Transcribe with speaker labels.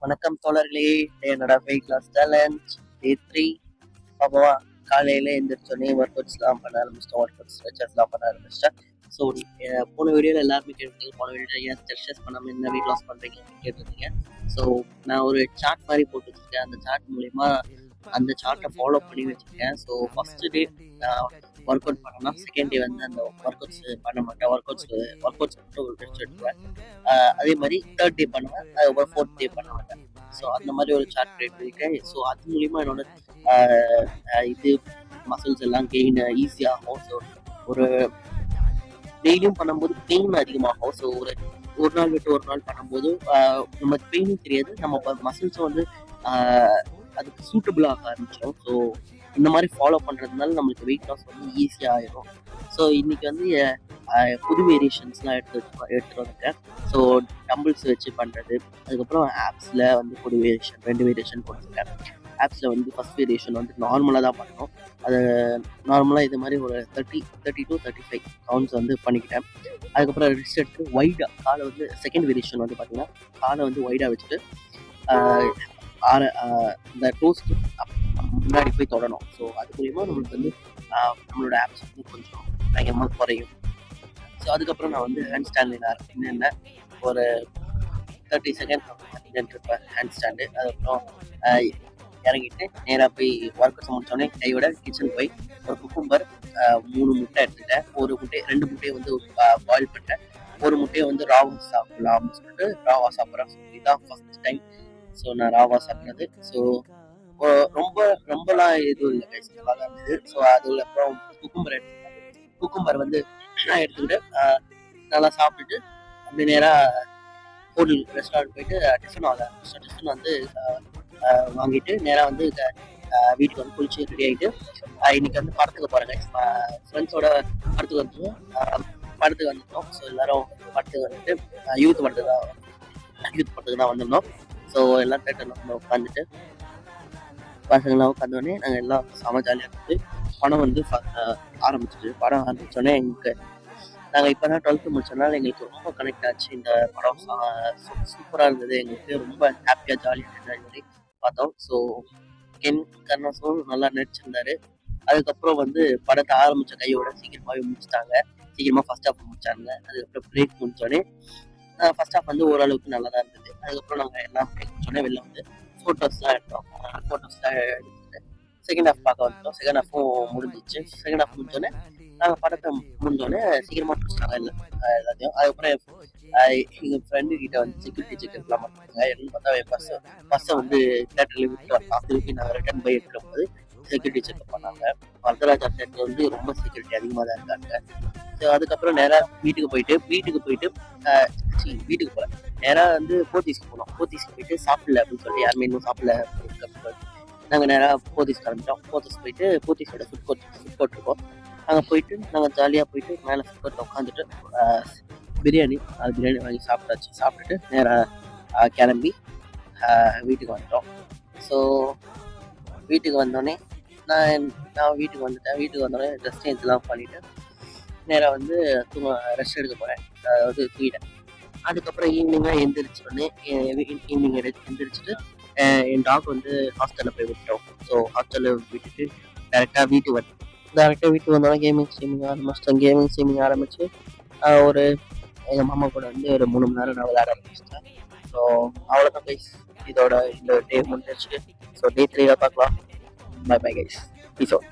Speaker 1: வணக்கம் தோழர்களே. என்னோட வெயிட் லாஸ் சேலஞ்ச் டே 3. பாப்பாவா காலையில எந்திரிச்சோடனே ஒர்க் அவுட்ஸ்லாம் பண்ண ஆரம்பிச்சிட்டேன். ஒர்க் அவுட்ஸ் ஸ்ட்ரெச்சஸ்லாம் பண்ண ஆரம்பிச்சிட்டேன். ஸோ போன வீடியோவில் எல்லாருமே கேட்டிருந்தீங்க, போன வீடியோவில் ஏன் ஸ்ட்ரெச்சஸ் பண்ணாமல் என்ன வெயிட் லாஸ் பண்ணுறீங்க அப்படின்னு கேட்டிருந்தீங்க. ஸோ நான் ஒரு சார்ட் மாதிரி போட்டு வச்சுருக்கேன். அந்த சார்ட் மூலிமா அந்த சார்ட்டை ஃபாலோ பண்ணி வச்சுருக்கேன். So first day work out பண்ணோம்னா செகண்ட் டே வந்து அந்த ஒர்க் அவுட்ஸ் பண்ண மாட்டேன். ஒர்க் அவுட்ஸ் மட்டும் ஒரு ரெஸ்ட் எடுத்துருவேன். அதே மாதிரி தேர்ட் டே பண்ணுவேன். அதுக்கப்புறம் ஃபோர்த் டே பண்ண மாட்டேன். ஸோ அந்த மாதிரி ஒரு சார்ட் கிரியேட் பண்ணியிருக்கேன். ஸோ அது மூலிமா என்னோட இது மசில்ஸ் எல்லாம் கெயின் ஈஸியாகும். ஸோ ஒரு டெய்லியும் பண்ணும்போது பெயின் அதிகமாகும். ஸோ ஒரு நாள் விட்டு ஒரு நாள் பண்ணும்போது நமக்கு பெயினும் தெரியாது, நம்ம மசில்ஸும் வந்து அதுக்கு சூட்டபிள் ஆக ஆரம்பிச்சிடும். ஸோ இந்த மாதிரி ஃபாலோ பண்ணுறதுனால நம்மளுக்கு வெயிட் லாஸ் வந்து ஈஸியாக ஆயிடும். ஸோ இன்னைக்கு வந்து புது வேரியேஷன்ஸ்லாம் எடுத்துகிட்டு வந்துட்டேன். ஸோ டம்பிள்ஸ் வச்சு பண்ணுறது, அதுக்கப்புறம் ஆப்ஸில் வந்து புது வேரியேஷன் 2 வேரியேஷன் போட்டுருக்கேன். ஆப்ஸில் வந்து ஃபஸ்ட் வேரியேஷன் வந்து நார்மலாக தான் பண்ணணும். அது நார்மலாக இது மாதிரி ஒரு 30 to 35 கவுண்ட்ஸ் வந்து பண்ணிக்கிட்டேன். அதுக்கப்புறம் ரெஸ்ட் எடுத்து வைடாக காலை வந்து செகண்ட் வேரியேஷன் வந்து பார்த்திங்கன்னா காலை வந்து வைடாக வச்சுட்டு இந்த டோஸ்ட் முன்னாடி போய் தொடணும். ஸோ அது மூலிமா நம்மளுக்கு வந்து நம்மளோட ஆப்ஸ் வந்து கொஞ்சம் பயங்கரமாக குறையும். ஸோ அதுக்கப்புறம் நான் வந்து ஹேண்ட் ஸ்டாண்டில் என்னென்ன ஒரு 30 செகண்ட் நின்றுருப்பேன் ஹேண்ட் ஸ்டாண்டு. அதுக்கப்புறம் இறங்கிட்டு நேராக போய் ஒர்க் அவுட்ஸ் முடிச்சோடனே கையோட கிச்சன் போய் ஒரு குக்கும்பர் 3 முட்டை எடுத்துட்டேன். 2 முட்டையை வந்து பாயில் பண்ணிட்டேன். ஒரு முட்டையை வந்து ராவா சாப்பிடலாம்னு சொல்லிட்டு ராவா சாப்பிட்றேன். இதுதான் ஃபர்ஸ்ட் டைம் ஸோ நான் ராவா சாப்பிட்றது. ஸோ ரொம்பலாம் எதுவும் இல்லை கைஸ், நல்லா தான் இருந்தது. ஸோ அதுக்கப்புறம் குக்கும்பர் வந்து எடுத்துக்கிட்டு நல்லா சாப்பிட்டுட்டு அப்படி நேராக ஹோட்டல் ரெஸ்டாரண்ட் போயிட்டு டிஃபன் வாங்க ஆரம்பிச்சோம். டிஃபன் வந்து வாங்கிட்டு நேராக வந்து வீட்டுக்கு வந்து குளிச்சு ரெடி ஆகிட்டு இன்னைக்கு வந்து படத்துக்கு போகிறேங்க. ஃப்ரெண்ட்ஸோட படத்துக்கு வந்துட்டோம். ஸோ எல்லாரும் படத்துக்கு வந்துட்டு யூத் படத்துக்கு தான் வந்திருந்தோம். ஸோ எல்லாம் தேட்டரில் வந்து உட்காந்துட்டு பசங்களாம் உட்காந்தோடனே நாங்கள் எல்லாம் செம ஜாலியாக இருந்துட்டு படம் வந்து ஆரம்பிச்சிட்டு படம் ஆரம்பித்தோடனே நாங்கள் இப்போ தான் 12th முடிச்சதுனால எங்களுக்கு ரொம்ப கனெக்ட் ஆச்சு. இந்த படம் சூப்பராக இருந்தது. எங்களுக்கு ரொம்ப ஹாப்பியாக ஜாலியாக என்ஜாய் பண்ணி பார்த்தோம். ஸோ கென் கர்ணாஸும் நல்லா நடிச்சிருந்தாரு. அதுக்கப்புறம் வந்து படத்தை ஆரம்பித்த கையோட சீக்கிரமாகவே முடிச்சிட்டாங்க. சீக்கிரமாக ஃபர்ஸ்ட் ஹாஃப் முடிச்சாங்க. அதுக்கப்புறம் பிரேக் முடிச்சோடனே ஃபர்ஸ்ட் ஹாஃப் வந்து ஓரளவுக்கு நல்லா தான் இருந்தது. அதுக்கப்புறம் நாங்கள் எல்லாம் பிரேக் முடிச்சோடனே வெளில வந்து ஃபோட்டோஸ்லாம் எடுத்தோம். ஃபோட்டோஸ்லாம் எடுத்துட்டு செகண்ட் ஹாஃப் பார்க்க வந்துட்டோம். செகண்ட் ஹாஃபும் முடிஞ்சிச்சு. செகண்ட் ஹாஃப் முடிஞ்சோடனே நாங்கள் படத்தை முடிஞ்சோடனே சீக்கிரமாக முடிச்சிட்டாங்க எல்லாத்தையும். அதுக்கப்புறம் எங்கள் ஃப்ரெண்டு கிட்ட வந்து செக்யூரிட்டி செக்லாம் பண்ணுறாங்க. என்னன்னு பார்த்தா பஸ்ஸை வந்து தேட்டரில் விட்டு வரலாம். திருப்பி நாங்கள் ரிட்டர்ன் போய் எடுக்கும்போது செக்யூரிட்டி செக்அப் பண்ணாங்க. வரதராஜா தேட்டர் வந்து ரொம்ப செக்யூரிட்டி அதிகமாக தான் இருக்காங்க. ஸோ அதுக்கப்புறம் நேராக வீட்டுக்கு போயிட்டு நேராக வந்து போத்தீஸ்க்கு போனோம். போத்தீஸ்க்கு போயிட்டு சாப்பிடல அப்படின்னு சொல்லி யாருமே இன்னும் சாப்பிடல. நாங்கள் நேராக போத்தீஸ் கிளம்பிட்டோம். போத்தீஸ் போயிட்டு போத்தீஸோட ஃபுட் கோர்ட் இருக்கோம். அங்கே போயிட்டு நாங்கள் ஜாலியாக போயிட்டு மேலே ஃபுட் கோர்ட்டில் உட்காந்துட்டு பிரியாணி வாங்கி சாப்பிட்டுட்டு நேராக கிளம்பி வீட்டுக்கு வந்துட்டோம். ஸோ வீட்டுக்கு வந்தோடனே நான் வீட்டுக்கு வந்துட்டேன். வீட்டுக்கு வந்தோடனே ட்ரெஸ் சேஞ்செலாம் பண்ணிவிட்டு நேராக வந்து ரெஸ்ட் எடுக்க போகிறேன். அதாவது தூங்கிட்டேன். அதுக்கப்புறம் ஈவினிங்காக எந்திரிச்சிட்டு என் டாக் வந்து ஹாஸ்டலில் போய் விட்டோம். ஸோ ஹாஸ்டலில் விட்டுட்டு டேரெக்டாக வீட்டுக்கு வந்தோன்னா கேமிங் ஸ்ட்ரீமிங் ஆரம்பிச்சு ஒரு எங்கள் மாமா கூட வந்து ஒரு 3 மணி நேரம் நான் விளையாட ஆரம்பிச்சிட்டேன். ஸோ அவ்வளோதான் கைஸ், இதோட இந்த டே முடிஞ்சிருச்சு. ஸோ டே 3 பார்க்கலாம். Bye guys, peace out.